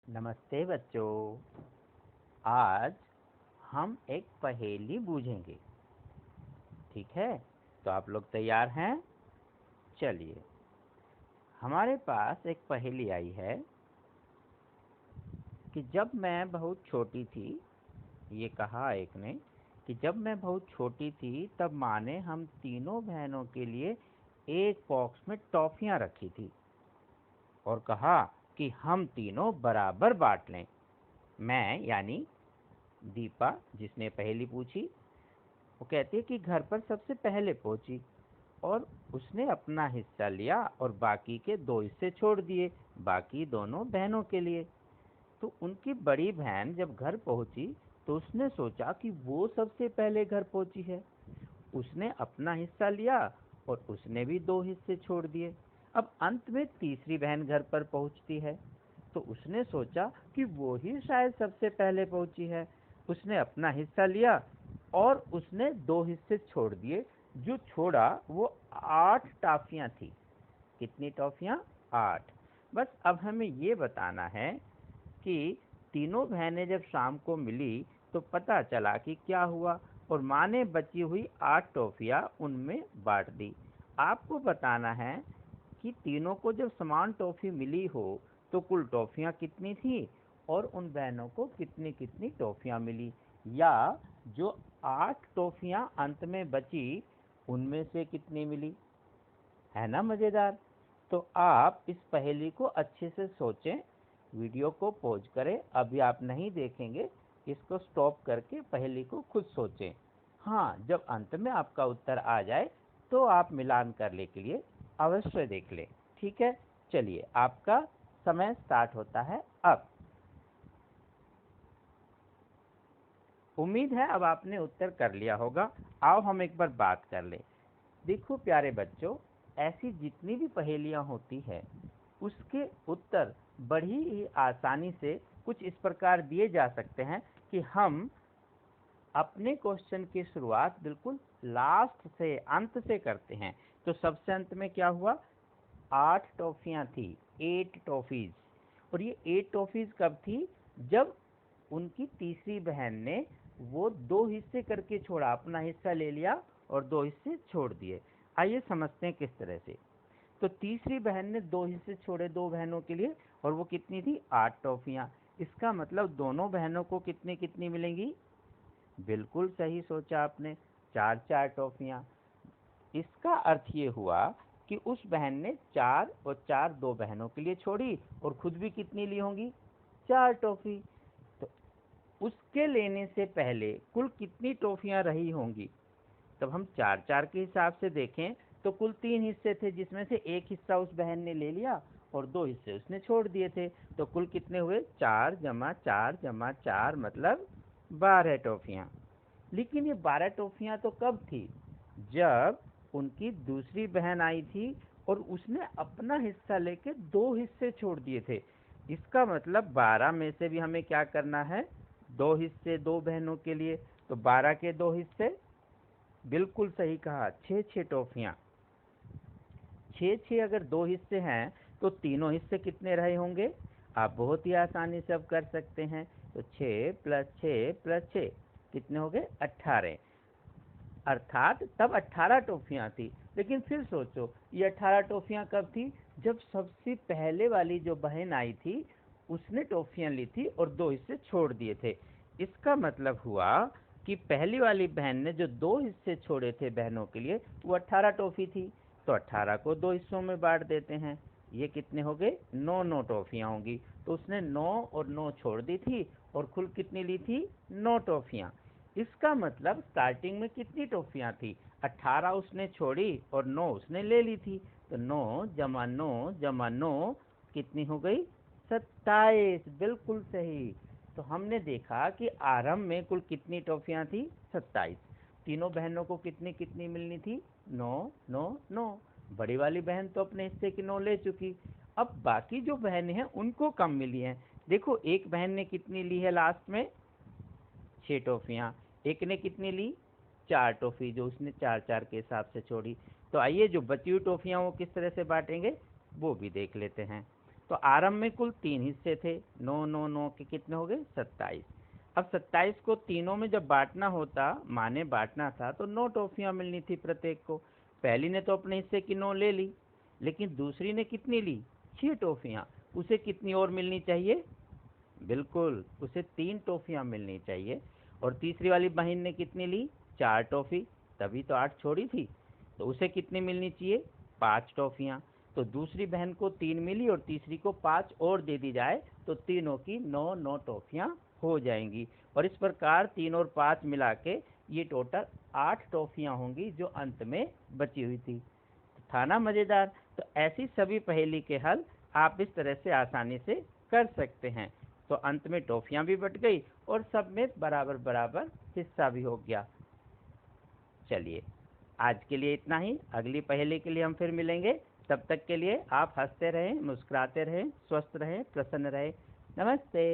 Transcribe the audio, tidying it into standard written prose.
नमस्ते बच्चों। आज हम एक पहेली बूझेंगे। ठीक है, तो आप लोग तैयार हैं? चलिए, हमारे पास एक पहेली आई है कि जब मैं बहुत छोटी थी, ये कहा एक ने कि जब मैं बहुत छोटी थी तब माँ ने हम तीनों बहनों के लिए एक बॉक्स में टॉफियाँ रखी थी और कहा कि हम तीनों बराबर बांट लें। मैं यानी दीपा, जिसने पहेली पूछी, वो कहती है कि घर पर सबसे पहले पहुंची और उसने अपना हिस्सा लिया और बाकी के दो हिस्से छोड़ दिए, बाकी दोनों बहनों के लिए। तो उनकी बड़ी बहन जब घर पहुंची तो उसने सोचा कि वो सबसे पहले घर पहुंची है। उसने अपना हिस्सा लिया और उसने भी दो हिस्से छोड़ दिए। अब अंत में तीसरी बहन घर पर पहुंचती है तो उसने सोचा कि वो ही शायद सबसे पहले पहुंची है। उसने अपना हिस्सा लिया और उसने दो हिस्से छोड़ दिए। जो छोड़ा वो 8 टॉफियां थी। कितनी टॉफियां? 8। बस अब हमें ये बताना है कि तीनों बहनें जब शाम को मिली तो पता चला कि क्या हुआ, और माँ ने बची हुई 8 टॉफियां उनमें बांट दी। आपको बताना है कि तीनों को जब समान टॉफी मिली हो तो कुल टॉफियां कितनी थी और उन बहनों को कितनी कितनी टॉफियां मिली, या जो 8 टॉफियां अंत में बची उनमें से कितनी मिली। है ना मजेदार? तो आप इस पहेली को अच्छे से सोचें। वीडियो को पॉज करें, अभी आप नहीं देखेंगे, इसको स्टॉप करके पहेली को खुद सोचें। हाँ, जब अंत में आपका उत्तर आ जाए तो आप मिलान करने के लिए अवश्य देख लें। ठीक है, चलिए आपका समय स्टार्ट होता है अब। उम्मीद है अब आपने उत्तर कर लिया होगा। आओ हम एक बार बात कर लें। देखो प्यारे बच्चों, ऐसी जितनी भी पहेलियां होती है उसके उत्तर बड़ी ही आसानी से कुछ इस प्रकार दिए जा सकते हैं कि हम अपने क्वेश्चन की शुरुआत बिल्कुल लास्ट से, अंत से करते हैं। तो सबसे अंत में क्या हुआ? 8 टॉफियां थी, 8 टॉफीज। और ये 8 टॉफीज कब थी? जब उनकी तीसरी बहन ने वो दो हिस्से करके छोड़ा, अपना हिस्सा ले लिया और दो हिस्से छोड़ दिए। आइए समझते हैं किस तरह से। तो तीसरी बहन ने दो हिस्से छोड़े दो बहनों के लिए, और वो कितनी थी? 8 टॉफियां। इसका मतलब दोनों बहनों को कितनी कितनी मिलेंगी? बिल्कुल सही सोचा आपने, 4 4 टॉफियां। इसका अर्थ ये हुआ कि उस बहन ने 4 और 4 दो बहनों के लिए छोड़ी और खुद भी कितनी ली होंगी? 4 टॉफी। तो उसके लेने से पहले कुल कितनी टॉफियां रही होंगी? तब हम 4 4 के हिसाब से देखें तो कुल 3 हिस्से थे, जिसमें से एक हिस्सा उस बहन ने ले लिया और दो हिस्से उसने छोड़ दिए थे। तो कुल कितने हुए? 4 जमा 4 जमा 4 मतलब 12 टॉफियां। लेकिन ये 12 टॉफियां तो कब थी? जब उनकी दूसरी बहन आई थी और उसने अपना हिस्सा लेके दो हिस्से छोड़ दिए थे। इसका मतलब 12 में से भी हमें क्या करना है? दो हिस्से दो बहनों के लिए। तो 12 के दो हिस्से, बिल्कुल सही कहा, 6 6 टॉफियां। 6 6 अगर दो हिस्से हैं तो तीनों हिस्से कितने रहे होंगे? आप बहुत ही आसानी से अब कर सकते हैं। तो 6 प्लस 6 प्लस 6 कितने हो गए? 18। अर्थात तब 18 टॉफियां थी। लेकिन फिर सोचो, ये 18 टॉफियां कब थी? जब सबसे पहले वाली जो बहन आई थी उसने टॉफियां ली थी और दो हिस्से छोड़ दिए थे। इसका मतलब हुआ कि पहली वाली बहन ने जो दो हिस्से छोड़े थे बहनों के लिए, वो 18 टॉफी थी। तो 18 को दो हिस्सों में बांट देते हैं। ये कितने हो गए? 9 9 टॉफियां होंगी। तो उसने 9 और 9 छोड़ दी थी और कुल कितनी ली थी? 9 टॉफियां। इसका मतलब स्टार्टिंग में कितनी टॉफियां थी? 18 उसने छोड़ी और 9 उसने ले ली थी। तो 9 जमा 9 जमा 9 कितनी हो गई? 27। बिल्कुल सही। तो हमने देखा कि आरंभ में कुल कितनी टॉफियां थी? 27। तीनों बहनों को कितनी कितनी मिलनी थी? 9 9 9। बड़ी वाली बहन तो अपने हिस्से की 9 ले चुकी। अब बाकी जो बहनें हैं उनको कम मिली हैं। देखो, एक बहन ने कितनी ली है लास्ट में? 6 टॉफियां। एक ने कितनी ली? 4 टॉफी, जो उसने 4 4 के हिसाब से छोड़ी। तो आइए जो बची हुई टॉफियां वो किस तरह से बांटेंगे वो भी देख लेते हैं। तो आरंभ में कुल 3 हिस्से थे, 9 9 9 के कितने हो गए 27। अब 27 को तीनों में जब बांटना होता, माने बांटना था, तो 9 टॉफियां मिलनी थी प्रत्येक को। पहली ने तो अपने हिस्से की 9 ले ली, लेकिन दूसरी ने कितनी ली 6 टॉफियां। उसे कितनी और मिलनी चाहिए? बिल्कुल, उसे 3 टॉफियां मिलनी चाहिए। और तीसरी वाली बहन ने कितनी ली 4 टॉफी, तभी तो 8 छोड़ी थी। तो उसे कितनी मिलनी चाहिए 5 टॉफियां। तो दूसरी बहन को 3 मिली और तीसरी को 5 और दे दी जाए तो तीनों की 9 9 टॉफियां हो जाएंगी। और इस प्रकार 3 और 5 मिला के ये टोटल 8 टॉफियां होंगी जो अंत में बची हुई थी। था ना मजेदार? तो ऐसी सभी पहेली के हल आप इस तरह से आसानी से कर सकते हैं। तो अंत में टॉफियां भी बट गई और सब में बराबर बराबर हिस्सा भी हो गया। चलिए, आज के लिए इतना ही। अगली पहेली के लिए हम फिर मिलेंगे। तब तक के लिए आप हंसते रहें, मुस्कुराते रहें, स्वस्थ रहें, प्रसन्न रहें। नमस्ते।